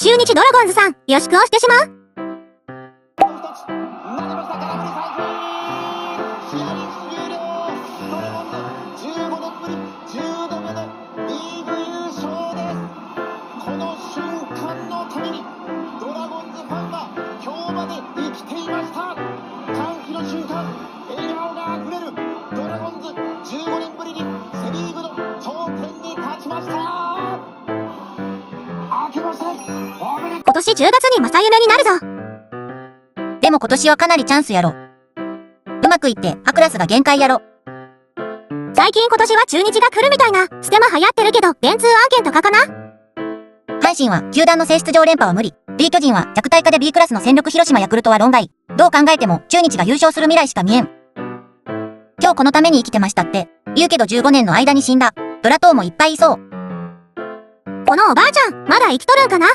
中日ドラゴンズさん、よしく押してしまう。今年10月に正夢になるぞ。でも今年はかなりチャンスやろ。うまくいって、Aクラスが限界やろ。最近今年は中日が来るみたいな。ステマ流行ってるけど、電通案件とかかな。阪神は球団の性質上連覇は無理。B 巨人は弱体化で B クラスの戦力広島ヤクルトは論外。どう考えても中日が優勝する未来しか見えん。今日このために生きてましたって言うけど15年の間に死んだドラ等もいっぱいいそう。このおばあちゃん、まだ生きとるんかな。